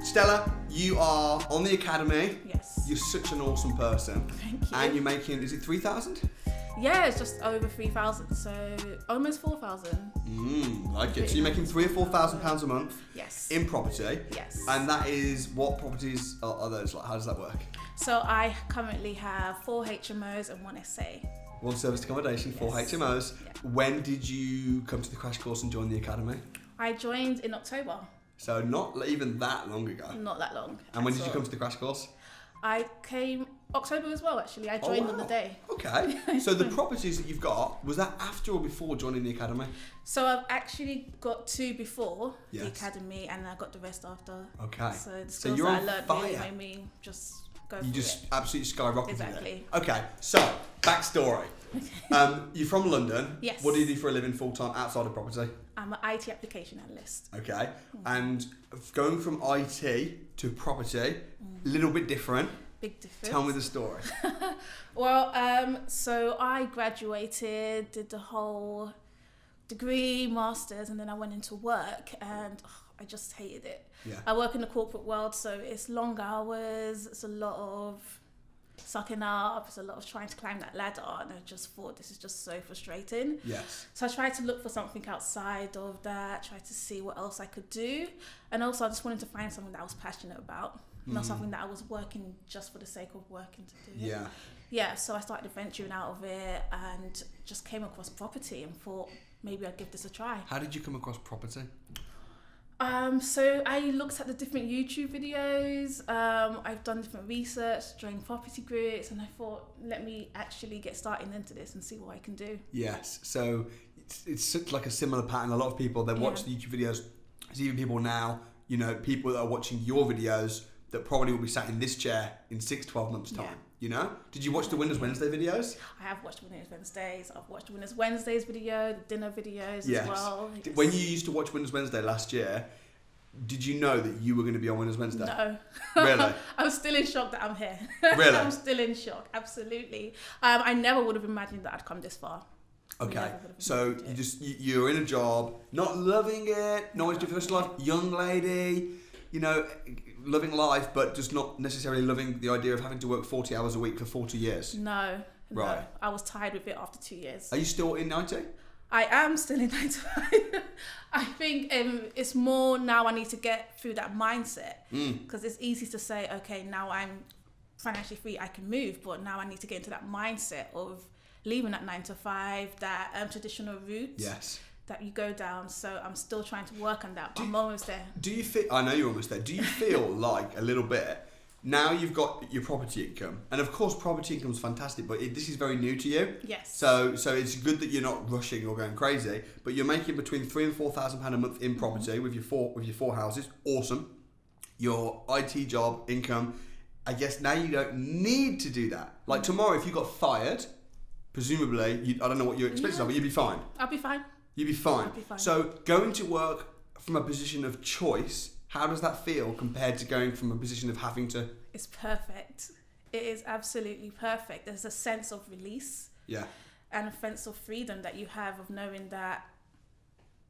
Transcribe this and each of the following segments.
Stella, you are on the academy. Yes. You're such an awesome person. Thank you. And you're making, is it 3,000? Yeah, it's just over 3,000, so almost 4,000. Like it. So you're making £3,000 or £4,000 a month. Yes. In property. Yes. And that is, what properties are those like? How does that work? So I currently have 4 HMOs and 1 SA. 1 serviced accommodation, 4 Yes. HMOs. Yeah. When did you come to the crash course and join the academy? I joined in October. So not even that long ago. Not that long. And when did you come to the crash course? I came October as well, actually. I joined on the day. Okay. So the properties that you've got, was that after or before joining the academy? So I've actually got 2 before the Yes. academy, and I got the rest after. Okay. So the So skills you're that I on learned fire. really made me just go for You just it. absolutely skyrocketed Exactly. it. Okay, so backstory. You're from London. Yes. What do you do for a living full time outside of property? I'm an IT application analyst. Okay. And going from IT to property, a little bit different. Big difference. Tell me the story. Well, so I graduated, did the whole degree, masters, and then I went into work, and I just hated it. Yeah. I work in the corporate world, so it's long hours, it's a lot of sucking up, it's a lot of trying to climb that ladder, and I just thought this is just so frustrating. Yes. So I tried to look for something outside of that, tried to see what else I could do, and also I just wanted to find something that I was passionate about, not something that I was working just for the sake of working to do. Yeah. Yeah, so I started venturing out of it and just came across property and thought maybe I'd give this a try. How did you come across property? So I looked at the different YouTube videos, I've done different research, joined property groups, and I thought, let me actually get started into this and see what I can do. Yes. So it's such like a similar pattern. A lot of people, they watch the YouTube videos. There's even people now, you know, people that are watching your videos that probably will be sat in this chair in 6-12 months time. Yeah. You know? Did you watch the Winners Wednesday videos? I have watched Winners Wednesdays, I've watched Winners Wednesdays video, the dinner videos Yes. as well. When you used to watch Winners Wednesday last year, did you know that you were going to be on Winners Wednesday? No. Really? I'm still in shock that I'm here. Really? I'm still in shock, absolutely. I never would have imagined that I'd come this far. Okay, Never would have so imagined it. you're in a job, not loving it, not always doing first life, young lady, you know, loving life, but just not necessarily loving the idea of having to work 40 hours a week for 40 years. No. Right. I was tired with it after 2 years. Are you still in IT? I am still in 9 to 5. I think it's more now I need to get through that mindset, because it's easy to say, okay, now I'm financially free, I can move, but now I need to get into that mindset of leaving that 9 to 5, that traditional route. Yes. That you go down. So I'm still trying to work on that, but I'm almost there. Do you feel, I know you're almost there, do you feel like a little bit, now you've got your property income, and of course property income is fantastic, but this is very new to you. Yes. So it's good that you're not rushing or going crazy, but you're making between £3,000 and £4,000 a month in property with your four houses. Awesome. Your IT job income. I guess now you don't need to do that. Like tomorrow, if you got fired, presumably, I don't know what your expenses are, but you'd be fine. I'll be fine. You'd be fine. I'll be fine. So going to work from a position of choice, how does that feel compared to going from a position of having to? It's perfect. It is absolutely perfect. There's a sense of release. Yeah. And a sense of freedom that you have of knowing that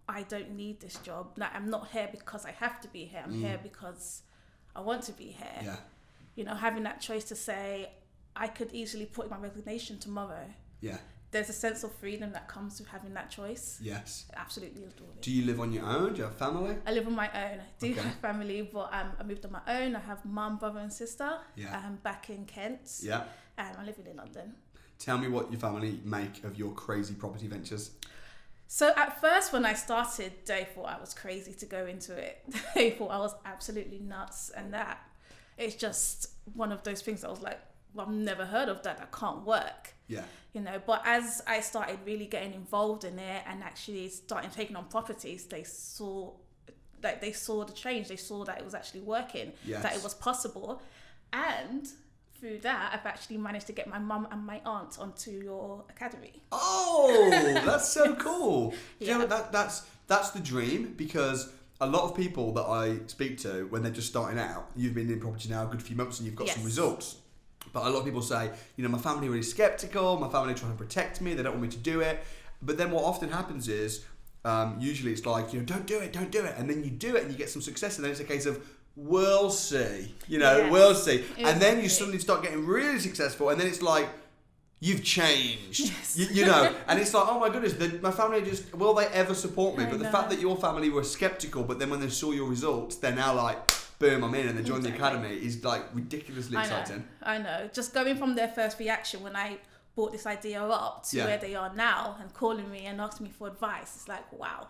I don't need this job. That I'm not here because I have to be here. I'm here because I want to be here. Yeah. You know, having that choice to say, I could easily put in my resignation tomorrow. Yeah. There's a sense of freedom that comes with having that choice. Yes. I absolutely adore it. Do you live on your own? Do you have family? I live on my own. I do Okay. have family, but I moved on my own. I have mum, brother and sister. Yeah. I'm back in Kent. Yeah. I'm living in London. Tell me what your family make of your crazy property ventures. So at first when I started, they thought I was crazy to go into it. They thought I was absolutely nuts, and that it's just one of those things that I was like, well, I've never heard of that. That can't work. Yeah. You know, but as I started really getting involved in it and actually starting taking on properties, they saw the change. They saw that it was actually working, Yes. that it was possible. And through that, I've actually managed to get my mum and my aunt onto your academy. Oh, that's so cool. Yeah. You know, that's the dream, because a lot of people that I speak to when they're just starting out, you've been in property now a good few months and you've got some Yes. results. But a lot of people say, you know, my family are really skeptical, my family are trying to protect me, they don't want me to do it. But then what often happens is, usually it's like, you know, don't do it. And then you do it and you get some success, and then it's a case of, we'll see. You know, Yes. we'll see. And then you Exactly. suddenly start getting really successful, and then it's like, you've changed. Yes. You know, and it's like, oh my goodness, my family will they ever support me? I But the know. fact that your family were skeptical, but then when they saw your results, they're now like, boom, I'm in, and they join the academy is like ridiculously exciting. I know. Just going from their first reaction when I brought this idea up to where they are now and calling me and asking me for advice, it's like, wow.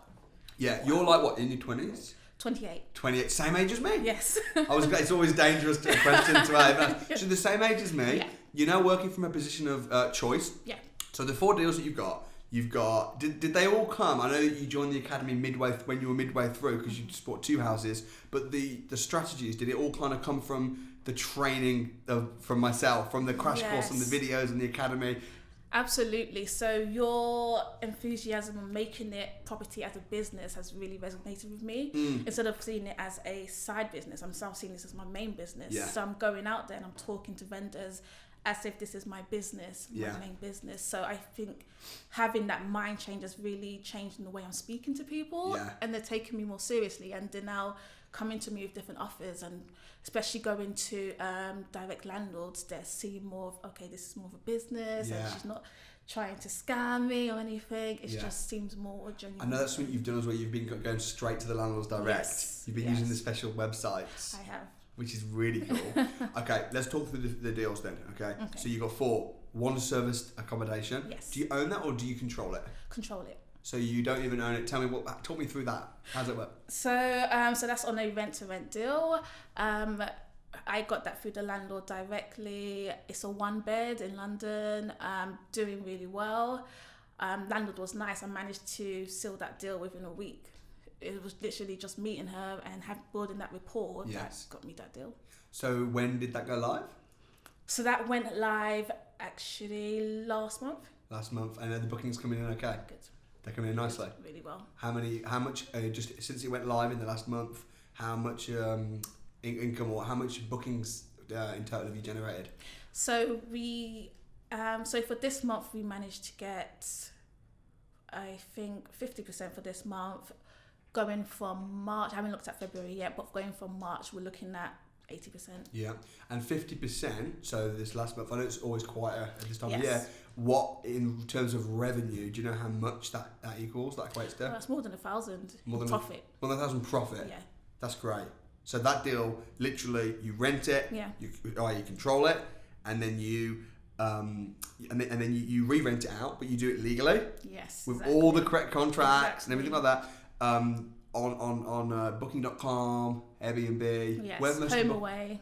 Yeah, you're like what, in your 20s? 28. 28, same age as me. Yes. It's always dangerous to question to have. So the same age as me. Yeah. You're now working from a position of choice. Yeah. So the 4 deals that you've got. Did they all come? I know that you joined the academy when you were midway through because you bought 2 houses. But the strategies, did it all kind of come from the training from myself, from the crash course and the videos and the academy? Absolutely. So your enthusiasm on making it property as a business has really resonated with me. Instead of seeing it as a side business, I'm now seeing this as my main business. Yeah. So I'm going out there and I'm talking to vendors as if this is my business, my main business. So I think having that mind change has really changed in the way I'm speaking to people, and they're taking me more seriously, and they're now coming to me with different offers, and especially going to direct landlords, they're seeing more of, okay, this is more of a business, and she's not trying to scam me or anything. It just seems more genuine. I know that's something you've done as well. You've been going straight to the landlords direct. Yes. You've been using the special websites. I have. Which is really cool. Okay, let's talk through the deals then. Okay. So you got 4. 1 serviced accommodation. Yes. Do you own that or do you control it? Control it. So you don't even own it. Talk me through that. How does it work? So that's on a rent-to-rent deal. I got that through the landlord directly. It's a 1-bed in London. Doing really well. Landlord was nice. I managed to seal that deal within a week. It was literally just meeting her and building that rapport that got me that deal. So when did that go live? So that went live actually last month. Last month, and are the bookings coming in okay? Good. They're coming in nicely. Really well. How much? Just since it went live in the last month, how much income or how much bookings in total have you generated? So so for this month we managed to get, I think 50% for this month. Going from March, I haven't looked at February yet, but going from March, we're looking at 80%. Yeah, and 50%, so this last month, I know it's always quieter at this time of year. What, in terms of revenue, do you know how much that equals, that equates to? Well, that's more than 1,000 profit. More than 1,000 profit? Yeah. That's great. So that deal, literally, you rent it, you control it, and then you you re-rent it out, but you do it legally. Yes. With all the correct contracts and everything like that. On Booking.com, Airbnb. Yes. Where? Home away.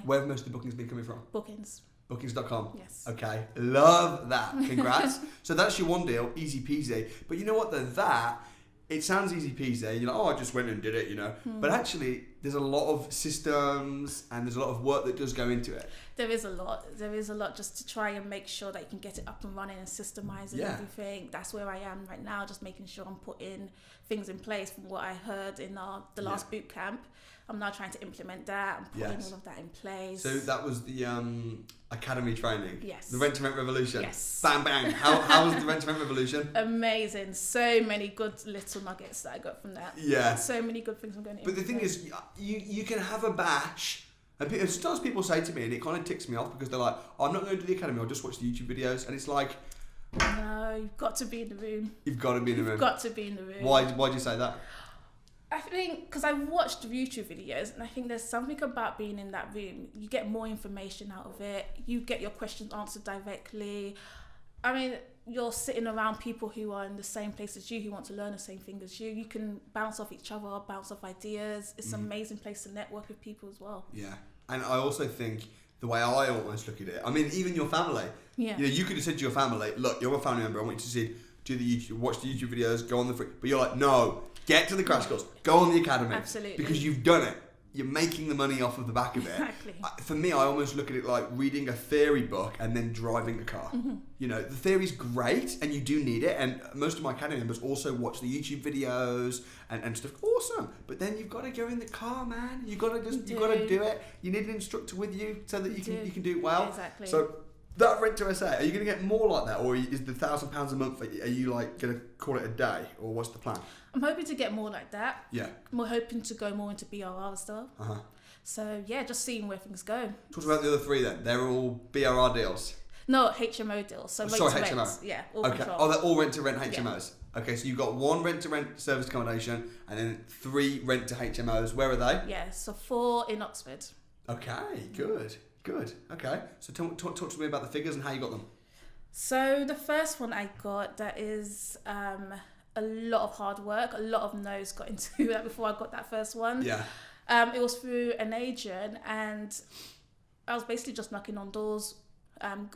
Where have most of the bookings been coming from? Bookings. Bookings.com. Yes. Okay. Love that. Congrats. So that's your 1 deal, easy peasy. But you know what? It sounds easy peasy. You're like, oh, I just went and did it, you know. But actually, there's a lot of systems and there's a lot of work that does go into it. There is a lot just to try and make sure that you can get it up and running and systemizing everything. That's where I am right now, just making sure I'm putting things in place from what I heard in the last boot camp. I'm now trying to implement that and putting all of that in place. So that was the academy training? Yes. The rent-to-rent revolution? Yes. Bang, bang. How was the rent-to-rent revolution? Amazing. So many good little nuggets that I got from that. Yeah. So many good things I'm going to But the thing is, you can have a bash. And sometimes people say to me, and it kind of ticks me off because they're like, oh, I'm not going to do the academy, I'll just watch the YouTube videos. And it's like... No, you've got to be in the room. You've got to be in the room. You've got to be in the room. Why do you say that? I think because I watched YouTube videos and I think there's something about being in that room. You get more information out of it. You get your questions answered directly. I mean, you're sitting around people who are in the same place as you, who want to learn the same thing as you. You can bounce off each other, bounce off ideas. It's an amazing place to network with people as well. Yeah. And I also think the way I almost look at it, I mean, even your family. Yeah. You know, you could have said to your family, look, you're a family member, I want you to watch the YouTube videos, go on the free. But you're like, no, get to the crash course, go on the academy. Absolutely. Because you've done it. You're making the money off of the back of it. Exactly. For me, I almost look at it like reading a theory book and then driving a car. You know, the theory's great and you do need it. And most of my academy members also watch the YouTube videos and stuff. Awesome. But then you've got to go in the car, man. You've got to do it. You need an instructor with you so that you can do it well. Exactly. So That rent to SA, are you going to get more like that, or is the £1,000 a month? Are you like going to call it a day, or what's the plan? I'm hoping to get more like that. Yeah. We're hoping to go more into BRR stuff. So yeah, just seeing where things go. Talk about the other three then. They're all BRR deals. No, HMO deals. So HMO. Rent. Yeah, all okay. control. Oh, they're all rent to rent HMOs. Yeah. Okay, so you've got 1 rent to rent serviced accommodation, and then 3 rent to HMOs. Where are they? Yeah, so 4 in Oxford. Okay, good. Okay, so talk to me about the figures and how you got them. So the first one I got, that is a lot of hard work, a lot of no's got into that before I got that first one. Yeah. It was through an agent, and I was basically just knocking on doors,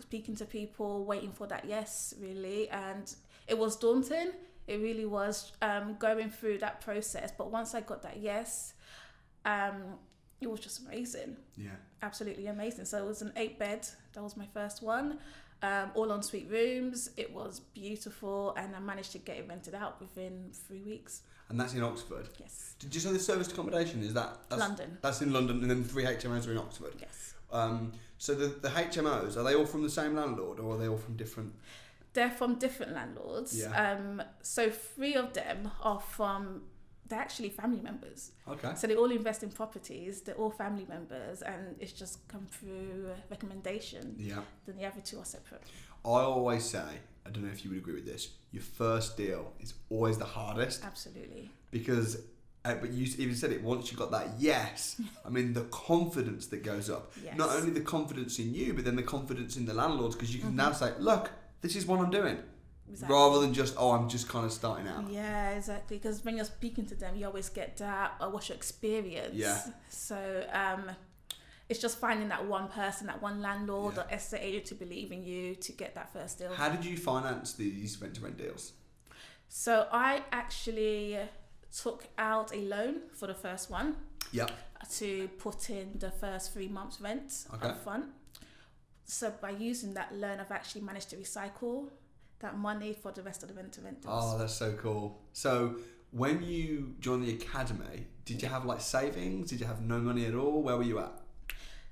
speaking to people, waiting for that yes, really. And it was daunting. It really was, going through that process. But once I got that yes, it was just amazing. Yeah. Absolutely amazing. So it was an 8-bed. That was my first one. All ensuite rooms. It was beautiful, and I managed to get it rented out within 3 weeks. And that's in Oxford? Yes. Did you say the serviced accommodation, that's London. That's in London, and then 3 HMOs are in Oxford? Yes. So the HMOs, are they all from the same landlord, or are they all from different? They're from different landlords. Yeah. So 3 of them are from, they're actually family members. Okay. So they all invest in properties. They're all family members, and it's just come through recommendation. Yeah. Then the other 2 are separate. I always say, I don't know if you would agree with this, your first deal is always the hardest. Absolutely. Because, but you even said it, once you got that yes, I mean, the confidence that goes up. Yes. Not only the confidence in you, but then the confidence in the landlords, because you can now say, look, this is what I'm doing. Exactly. Rather than just, I'm just kind of starting out. Yeah, exactly. Because when you're speaking to them, you always get that, what's your experience? Yeah. So it's just finding that one person, that one landlord or estate agent to believe in you to get that first deal. How did you finance these rent-to-rent deals? So I actually took out a loan for the first one. Yep. To put in the first 3 months' rent up front. So by using that loan, I've actually managed to recycle that money for the rest of the rent-to-rent deals. Oh, that's so cool. So when you joined the academy, did you have like savings? Did you have no money at all? Where were you at?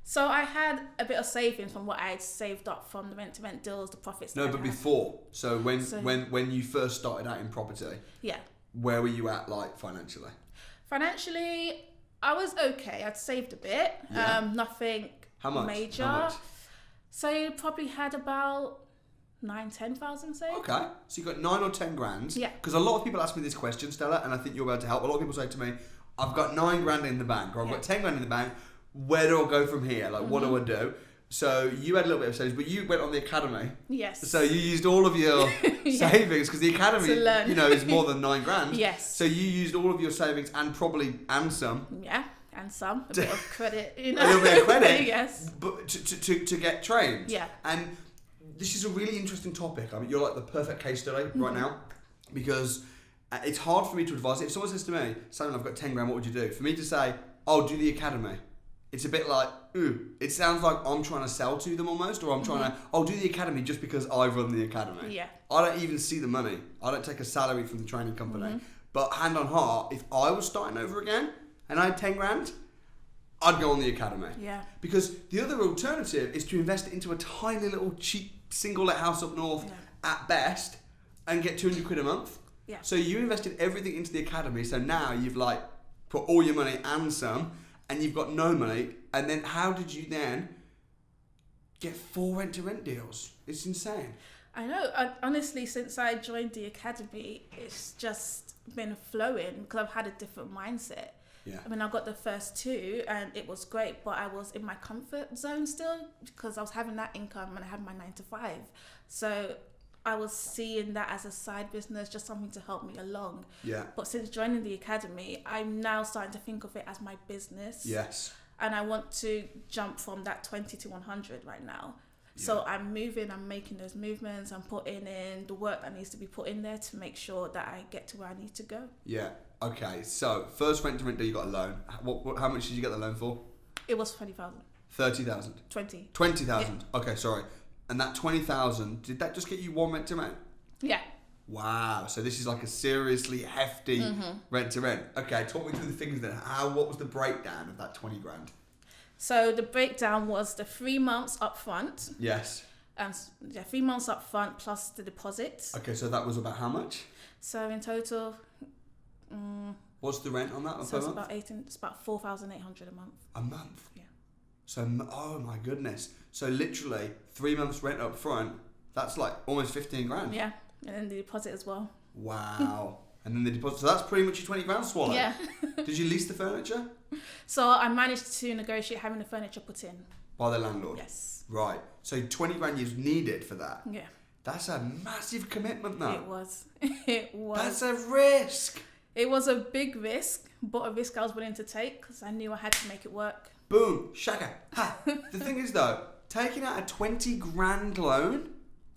So I had a bit of savings from what I had saved up from the rent-to-rent deals, the profits. No, but before. So when you first started out in property, where were you at like financially? Financially, I was okay. I'd saved a bit. Nothing major. How much? So you probably had about 9,000-10,000 saved. Okay, so you got 9 or 10 grand. Yeah. Because a lot of people ask me this question, Stella, and I think you're able to help. A lot of people say to me, I've got 9 grand in the bank, or I've got 10 grand in the bank. Where do I go from here? Like, what do I do? So you had a little bit of savings, but you went on the academy. Yes. So you used all of your savings, because the academy, is more than 9 grand. Yes. So you used all of your savings and some. Yeah. And some, a bit of credit, A little bit of credit. Yes. But to get trained. Yeah. And this is a really interesting topic. I mean, you're like the perfect case study right now, because it's hard for me to advise. If someone says to me, Samuel, I've got 10 grand, what would you do? For me to say, do the academy. It's a bit like, it sounds like I'm trying to sell to them almost, or I'm trying to, do the academy just because I run the academy. Yeah. I don't even see the money. I don't take a salary from the training company. But hand on heart, if I was starting over again, and I had 10 grand, I'd go on the academy. Yeah. Because the other alternative is to invest it into a tiny little cheap single-let house up north at best and get 200 quid a month. Yeah. So you invested everything into the academy, so now you've like put all your money and some, and you've got no money. And then how did you then get 4 rent-to-rent deals? It's insane. I know. Honestly, since I joined the academy, it's just been flowing because I've had a different mindset. Yeah. I mean, I got the first 2 and it was great, but I was in my comfort zone still because I was having that income and I had my 9 to 5. So I was seeing that as a side business, just something to help me along. Yeah. But since joining the academy, I'm now starting to think of it as my business. Yes. And I want to jump from that 20 to 100 right now. Yeah. So I'm making those movements, I'm putting in the work that needs to be put in there to make sure that I get to where I need to go. Yeah. Okay, so first rent-to-rent deal, you got a loan. How much did you get the loan for? It was 20,000. 30,000? 20. 20,000? Yeah. Okay, sorry. And that 20,000, did that just get you 1 rent-to-rent? Yeah. Wow, so this is like a seriously hefty rent-to-rent. Okay, talk me through the figures then. What was the breakdown of that 20 grand? So the breakdown was the 3 months up front. Yes. Yeah, 3 months up front plus the deposit. Okay, so that was about how much? So in total, What's the rent on that so per month? it's about 4,800 a month. A month? Yeah. So, oh my goodness. So literally 3 months rent up front, that's like almost 15 grand. Yeah, and then the deposit as well. Wow. And then the deposit, so that's pretty much your 20 grand swallowed. Yeah. Did you lease the furniture? So I managed to negotiate having the furniture put in. By the landlord? Yes. Right. So 20 grand you needed for that? Yeah. That's a massive commitment though. It was. It was. That's a risk. It was a big risk, but a risk I was willing to take because I knew I had to make it work. Boom. Shaka. Ha. The thing is though, taking out a 20 grand loan,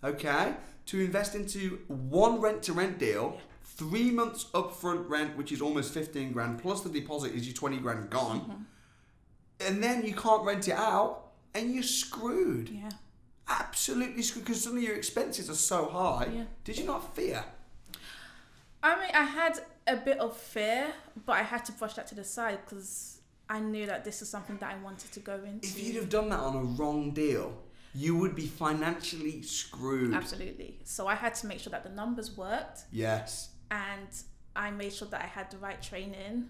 okay, to invest into one rent-to-rent deal, 3 months upfront rent, which is almost 15 grand, plus the deposit is your 20 grand gone, and then you can't rent it out, and you're screwed. Yeah. Absolutely screwed, because suddenly your expenses are so high. Yeah. Did you not fear? I mean, I had a bit of fear, but I had to brush that to the side because I knew that this is something that I wanted to go into. If you'd have done that on a wrong deal, you would be financially screwed. Absolutely. So I had to make sure that the numbers worked. Yes. And I made sure that I had the right training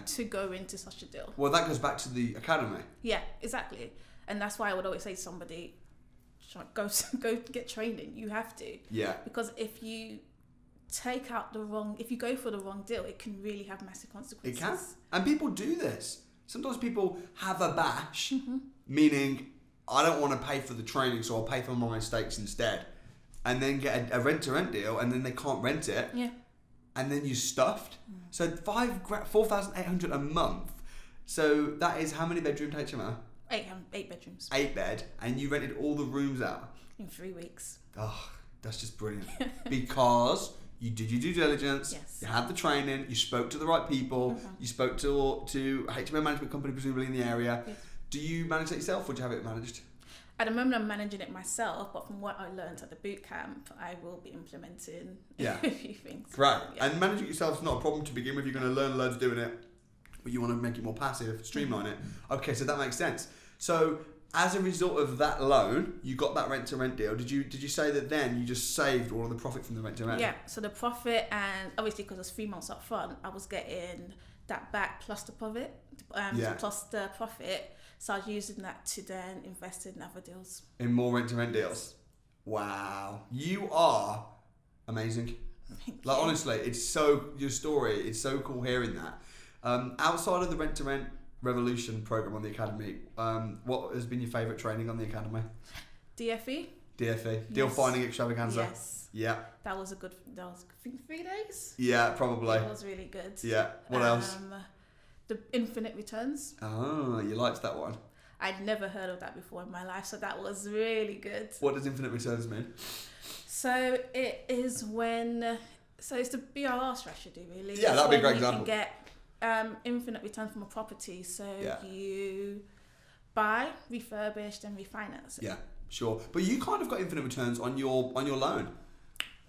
to go into such a deal. Well, that goes back to the academy. Yeah, exactly. And that's why I would always say to somebody, go get training. You have to. Yeah. Because if you if you go for the wrong deal, it can really have massive consequences. It can. And people do this. Sometimes people have a bash, meaning I don't want to pay for the training, so I'll pay for my mistakes instead. And then get a rent-to-rent deal, and then they can't rent it. Yeah. And then you're stuffed. So 4,800 a month. So that is how many bedrooms HMO? 8 bedrooms. 8 bed, and you rented all the rooms out in 3 weeks. Oh, that's just brilliant. Because you did your due diligence. Yes. You had the training. You spoke to the right people. You spoke to HMO management company, presumably in the area. Yes. Do you manage that yourself, or do you have it managed? At the moment, I'm managing it myself, but from what I learned at the boot camp, I will be implementing a few things. Right. Yeah. And managing it yourself is not a problem to begin with. You're going to learn loads doing it, but you want to make it more passive, streamline it. Okay, so that makes sense. So as a result of that loan, you got that rent-to-rent deal. Did you say that then you just saved all of the profit from the rent-to-rent? Yeah. So the profit, and obviously because it was 3 months up front, I was getting that back plus the profit, plus the profit. So I was using that to then invest in other deals. In more rent-to-rent deals? Wow. You are amazing. Like, honestly, your story, it's so cool hearing that. Outside of the rent-to-rent revolution program on the academy, what has been your favourite training on the academy? DFE. DFE. Deal finding extravaganza. Yes. Yeah. That was I think 3 days. Yeah, probably. It was really good. Yeah. What else? The infinite returns. Oh, you liked that one. I'd never heard of that before in my life, so that was really good. What does infinite returns mean? So it is so it's the BRR strategy, really. Yeah, that'd be a great example. You can get infinite return from a property, so you buy, refurbish, then refinance it. Yeah, sure. But you kind of got infinite returns on your loan.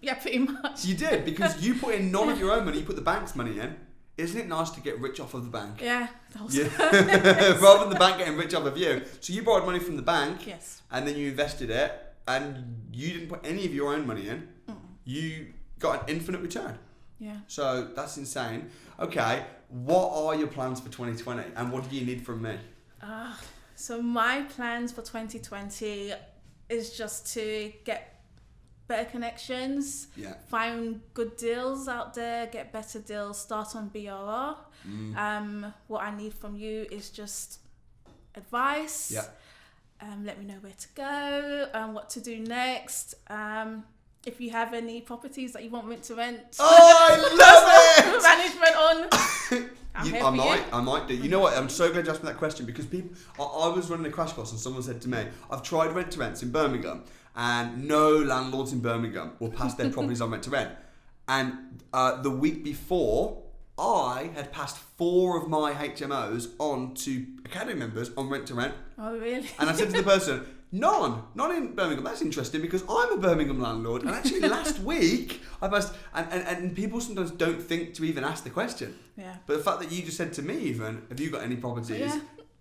Yeah, pretty much. You did, because you put in none of your own money, you put the bank's money in. Isn't it nice to get rich off of the bank? Yeah, that was rather than the bank getting rich off of you. So you borrowed money from the bank, yes, and then you invested it, and you didn't put any of your own money in. You got an infinite return. Yeah. So that's insane. Okay, what are your plans for 2020, and what do you need from me? So my plans for 2020 is just to get better connections, find good deals out there, get better deals, start on BRR. What I need from you is just advice. Let me know where to go, what to do next. If you have any properties that you want me to rent, I love it. Management on. I might do. You know what? I'm so glad you asked me that question, because I was running a crash course and someone said to me, I've tried rent to rents in Birmingham, and no landlords in Birmingham will pass their properties on rent to rent. And the week before, I had passed 4 of my HMOs on to academy members on rent to rent. Oh, really? And I said to the person, none, not in Birmingham. That's interesting, because I'm a Birmingham landlord. And actually last week, I passed, and people sometimes don't think to even ask the question. Yeah. But the fact that you just said to me even, have you got any properties?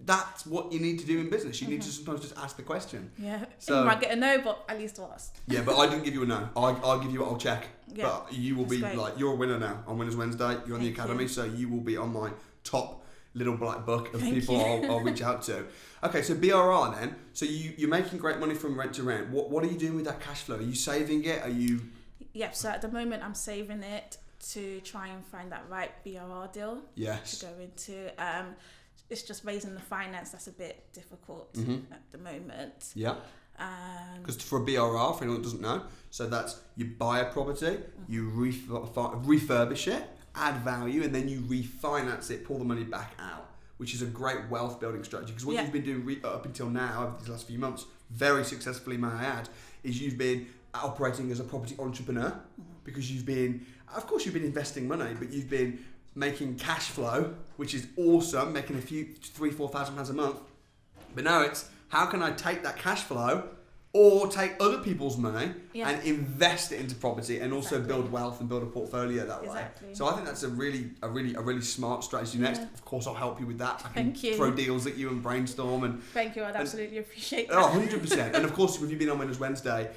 that's what you need to do in business. You need to sometimes just ask the question. Yeah. So you might get a no, but at least ask. Yeah, but I didn't give you a no. I'll give you. I'll check. Yeah, but you will be great. like, you're a winner now on Winners Wednesday. You're in the Thank academy, you. so you will be on my top little black book of Thank people you. I'll reach out to. Okay, so BRR then. So you're making great money from rent to rent. What are you doing with that cash flow? Are you saving it? Are you? Yep. So at the moment, I'm saving it to try and find that right BRR deal Yes. to go into. It's just raising the finance that's a bit difficult at the moment. Yeah. Because for a BRR, for anyone that doesn't know, so that's you buy a property, you refurbish it, add value, and then you refinance it, pull the money back out, which is a great wealth building strategy. Because what you've been doing up until now, over these last few months, very successfully, may I add, is you've been operating as a property entrepreneur because you've been, of course, you've been investing money, but you've been making cash flow, which is awesome, making a few £3,000-4,000 a month. But now it's how can I take that cash flow or take other people's money and invest it into property and also build wealth and build a portfolio that way. So I think that's a really smart strategy. Next, of course, I'll help you with that. I can throw deals at you and brainstorm and. Thank you. I'd absolutely appreciate that. Oh, 100%. And of course, if you've been on Winners Wednesday,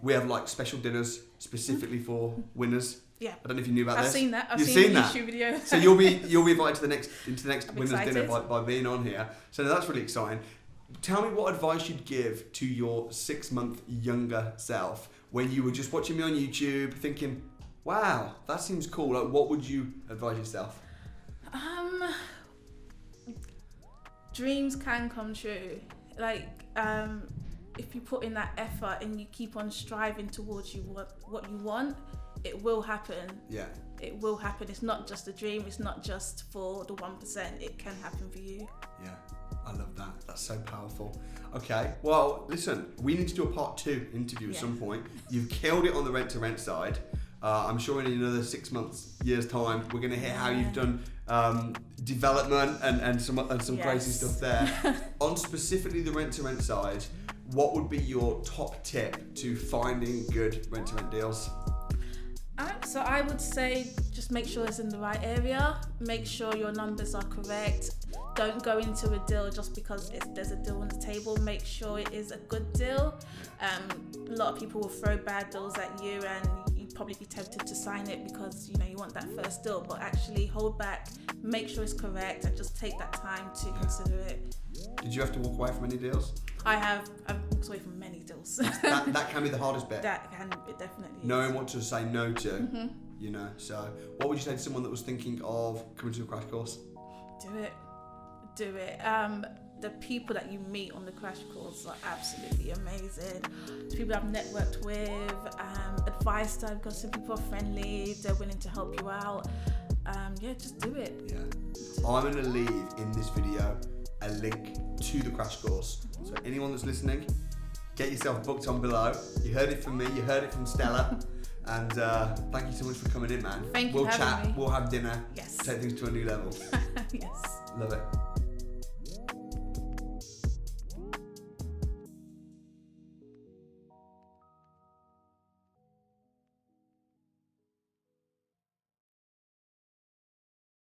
we have like special dinners specifically for winners. Yeah. I don't know if you knew about this. I've seen that. I've You've seen the that YouTube video. So you'll be invited to the next I'm Winners excited. dinner by being on here. So that's really exciting. Tell me what advice you'd give to your 6-month younger self when you were just watching me on YouTube, thinking, "Wow, that seems cool." Like, what would you advise yourself? Dreams can come true. Like, if you put in that effort and you keep on striving towards what you want, it will happen. Yeah. It will happen. It's not just a dream. It's not just for the 1%. It can happen for you. Yeah. I love that. That's so powerful. Okay. Well, listen, we need to do a part 2 interview at some point. You've killed it on the rent to rent side. I'm sure in another 6 months, years time, we're going to hear how you've done development and some crazy stuff there. On specifically the rent to rent side, what would be your top tip to finding good rent to rent deals? So I would say just make sure it's in the right area. Make sure your numbers are correct. Don't go into a deal just because there's a deal on the table. Make sure it is a good deal. A lot of people will throw bad deals at you and you'd probably be tempted to sign it because you want that first deal, but actually hold back, make sure it's correct and just take that time to consider it. Did you have to walk away from any deals? I've walked away from many deals. that can be the hardest bit. It definitely is. Knowing what to say no to, So what would you say to someone that was thinking of coming to a crash course? Do it. The people that you meet on the crash course are absolutely amazing. The people I've networked with, advice that I've got, some people are friendly, they're willing to help you out. Just do it. Yeah. I'm going to leave in this video a link to the crash course. So anyone that's listening, get yourself booked on below. You heard it from me, you heard it from Stella. And thank you so much for coming in, man. Thank you for having me. We'll have dinner. Yes. Take things to a new level. Yes. Love it.